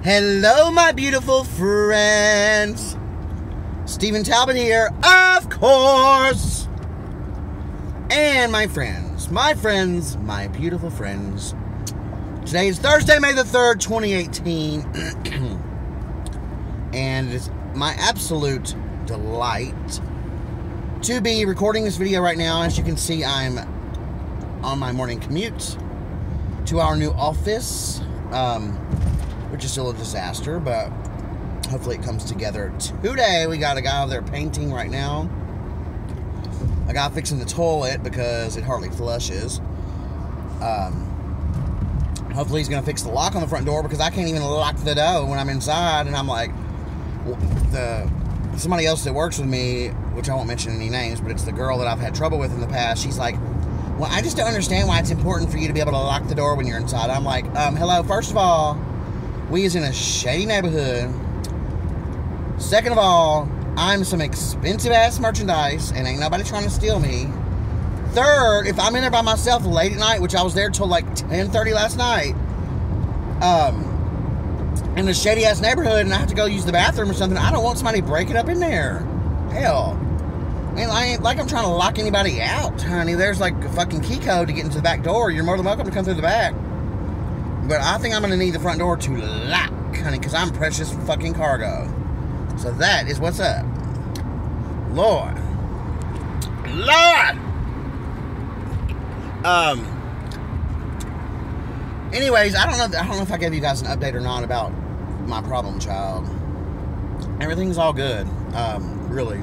Hello, my beautiful friends. Stephen Talbot here, of course. And my friends, my beautiful friends. Today is Thursday, May the 3rd, 2018. And it's my absolute delight to be recording this video right now. As you can see, I'm on my morning commute to our new office, which is still a disaster, but hopefully it comes together today. We got a guy over there painting right now. A guy fixing the toilet because it hardly flushes. Hopefully he's going to fix the lock on the front door because I can't even lock the door when I'm inside. And I'm like, somebody else that works with me, which I won't mention any names, but it's the girl that I've had trouble with in the past. She's like, well, I just don't understand why it's important for you to be able to lock the door when you're inside. I'm like, hello, first of all, we is in a shady neighborhood. Second of all, I'm some expensive-ass merchandise, and ain't nobody trying to steal me. Third, if I'm in there by myself late at night, which I was there till like 10:30 last night, in a shady-ass neighborhood, and I have to go use the bathroom or something, I don't want somebody breaking up in there. Hell. I ain't like I'm trying to lock anybody out, honey. There's like a fucking key code to get into the back door. You're more than welcome to come through the back. But I think I'm going to need the front door to lock, honey, because I'm precious fucking cargo. So that is what's up. Lord. Anyways, I don't know if I gave you guys an update or not about my problem child. Everything's all good. Really.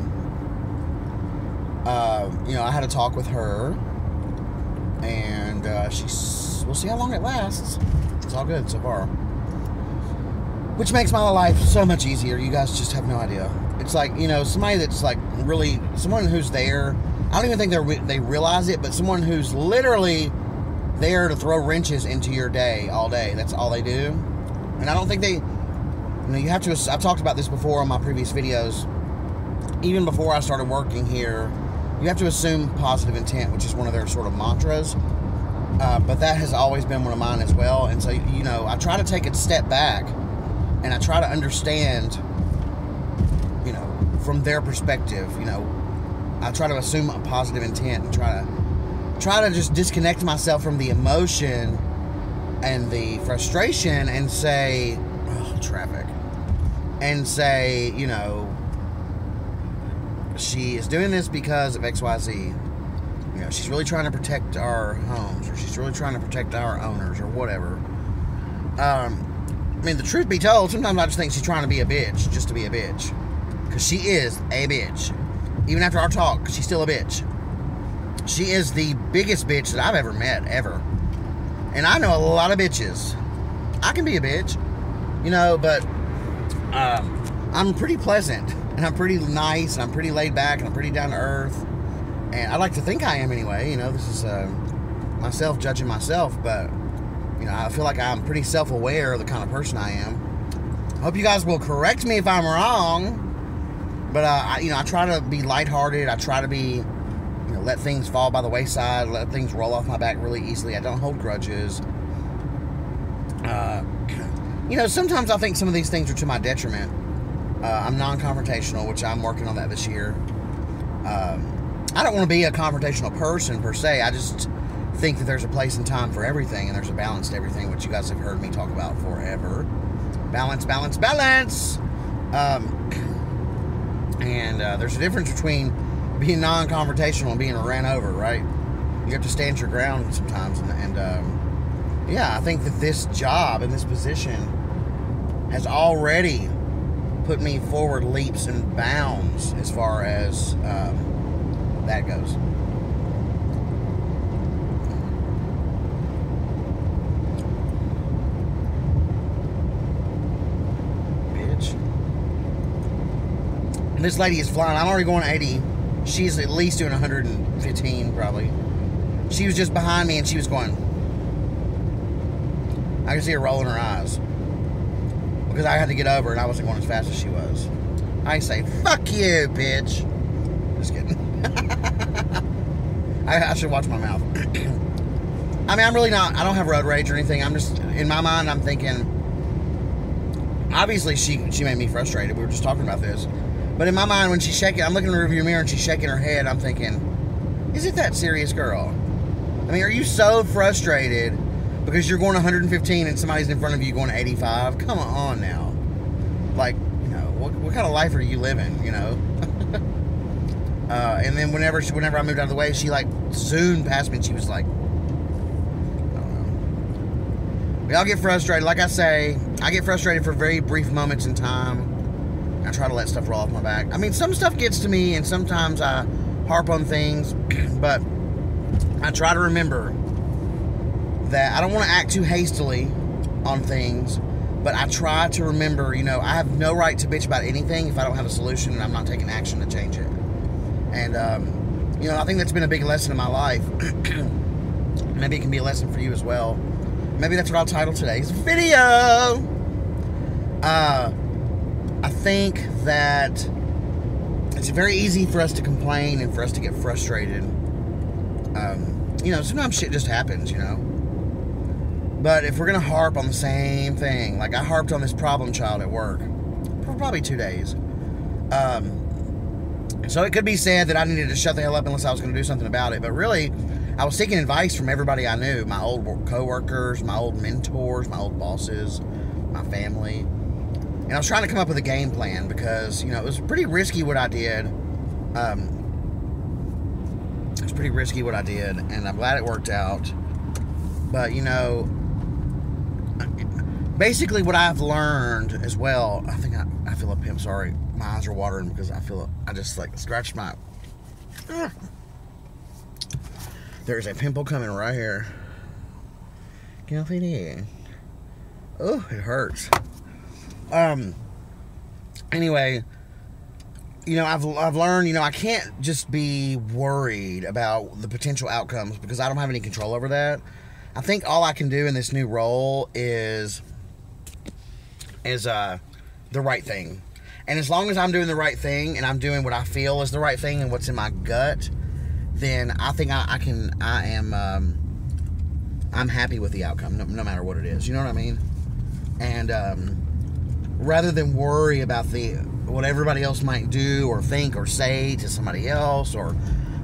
I had a talk with her, and we'll see how long it lasts. It's all good so far. Which makes my life so much easier. You guys just have no idea. It's like, somebody that's like really, someone who's there, I don't even think they realize it, but someone who's literally there to throw wrenches into your day all day. That's all they do. And I don't think you have to, I've talked about this before on my previous videos. Even before I started working here, you have to assume positive intent, which is one of their sort of mantras. But that has always been one of mine as well. And so, I try to take a step back and I try to understand, from their perspective, I try to assume a positive intent and try to just disconnect myself from the emotion and the frustration and say, traffic, and say, she is doing this because of XYZ. She's really trying to protect our homes, or she's really trying to protect our owners, or whatever. The truth be told, sometimes I just think she's trying to be a bitch, just to be a bitch. Because she is a bitch. Even after our talk, she's still a bitch. She is the biggest bitch that I've ever met, ever. And I know a lot of bitches. I can be a bitch, but I'm pretty pleasant. And I'm pretty nice, and I'm pretty laid back, and I'm pretty down to earth. And I like to think I am anyway. This is myself judging myself, but I feel like I'm pretty self-aware of the kind of person I am. I hope you guys will correct me if I'm wrong. But I try to be lighthearted. I try to be, let things fall by the wayside, let things roll off my back really easily. I don't hold grudges. Sometimes I think some of these things are to my detriment. I'm non-confrontational, which I'm working on that this year. I don't want to be a confrontational person per se. I just think that there's a place and time for everything, and there's a balance to everything, which you guys have heard me talk about forever. Balance, balance, balance! There's a difference between being non-confrontational and being ran over, right? You have to stand your ground sometimes, I think that this job and this position has already put me forward leaps and bounds as far as that goes. Bitch. And this lady is flying. I'm already going 80. She's at least doing 115 probably. She was just behind me and she was going. I could see her rolling her eyes. Because I had to get over and I wasn't going as fast as she was. I say, fuck you, bitch. Just kidding. I should watch my mouth. I'm really not, I don't have road rage or anything. I'm just, in my mind, I'm thinking, obviously she made me frustrated. We were just talking about this. But in my mind, when she's shaking, I'm looking in the rearview mirror and she's shaking her head. I'm thinking, is it that serious, girl? I mean, are you so frustrated because you're going 115 and somebody's in front of you going 85? Come on now. Like, you know, what kind of life are you living, you know? And then whenever I moved out of the way, she like zoomed past me and she was like, I don't know. We all get frustrated. Like I say, I get frustrated for very brief moments in time. I try to let stuff roll off my back. I mean, some stuff gets to me and sometimes I harp on things, but I try to remember that I don't want to act too hastily on things, but I try to remember, you know, I have no right to bitch about anything if I don't have a solution and I'm not taking action to change it. And, you know, I think that's been a big lesson in my life. Maybe it can be a lesson for you as well. Maybe that's what I'll title today's video. I think that it's very easy for us to complain and for us to get frustrated. You know, sometimes shit just happens, you know. But if we're going to harp on the same thing, like I harped on this problem child at work for probably 2 days. So it could be said that I needed to shut the hell up unless I was going to do something about it. But really, I was seeking advice from everybody I knew. My old co-workers, my old mentors, my old bosses, my family. And I was trying to come up with a game plan because, you know, it was pretty risky what I did. It was pretty risky what I did, and I'm glad it worked out. But, you know, basically what I've learned as well, I think I feel a pimp, sorry. My eyes are watering because I just like scratched my... There's a pimple coming right here. Can you feel it? Oh, it hurts. Anyway, you know, I've learned, you know, I can't just be worried about the potential outcomes because I don't have any control over that. I think all I can do in this new role is the right thing. And as long as I'm doing the right thing and I'm doing what I feel is the right thing and what's in my gut, then I think I'm happy with the outcome, no matter what it is. You know what I mean? And, rather than worry about what everybody else might do or think or say to somebody else, or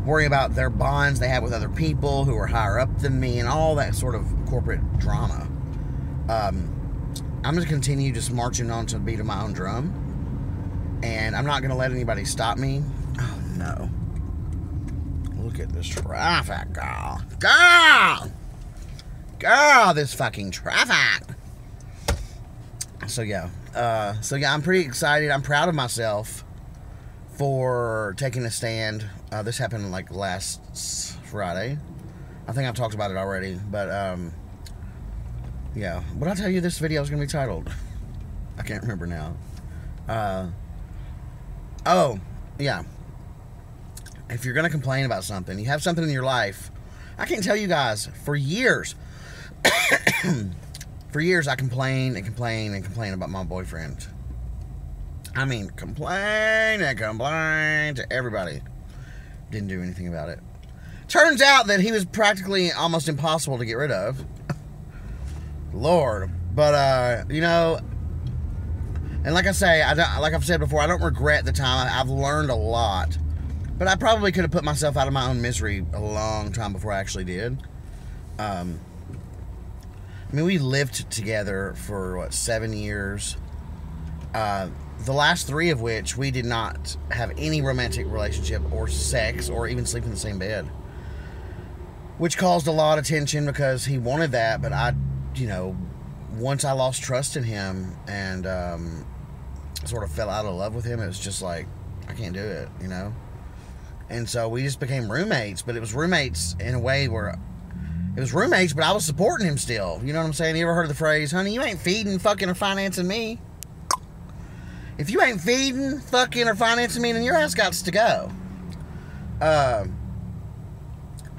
worry about their bonds they have with other people who are higher up than me and all that sort of corporate drama, I'm going to continue just marching on to the beat of my own drum, and I'm not going to let anybody stop me. Oh no, look at this traffic, girl, this fucking traffic. So yeah, I'm pretty excited. I'm proud of myself for taking a stand. This happened like last Friday. I think I've talked about it already, but yeah. What did I tell you this video is going to be titled? I can't remember now. Oh, yeah. If you're going to complain about something, you have something in your life. I can't tell you guys, for years... For years, I complained about my boyfriend. I mean, complain to everybody. Didn't do anything about it. Turns out that he was practically almost impossible to get rid of. Lord. But, you know, and like I say, like I've said before, I don't regret the time. I've learned a lot. But I probably could have put myself out of my own misery a long time before I actually did. I mean, we lived together for, 7 years. The last 3 of which we did not have any romantic relationship or sex or even sleep in the same bed. Which caused a lot of tension because he wanted that, but I, you know, once I lost trust in him and sort of fell out of love with him, it was just like, I can't do it, you know? And so we just became roommates, but it was roommates in a way where... It was roommates, but I was supporting him still. You know what I'm saying? You ever heard of the phrase, honey, you ain't feeding, fucking, or financing me? If you ain't feeding, fucking, or financing me, then your ass got to go. And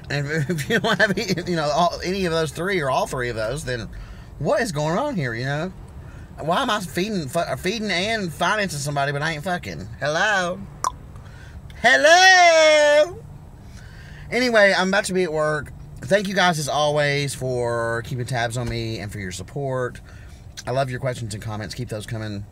if you don't have, you know, any of those 3 or all 3 of those, then what is going on here, you know? Why am I feeding and financing somebody, but I ain't fucking? Hello? Hello? Anyway, I'm about to be at work. Thank you guys, as always, for keeping tabs on me and for your support. I love your questions and comments. Keep those coming.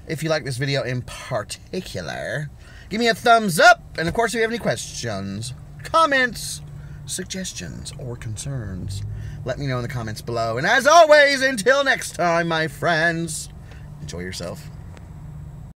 If you like this video in particular, give me a thumbs up. And of course, if you have any questions, comments, suggestions, or concerns, let me know in the comments below. And as always, until next time, my friends, enjoy yourself.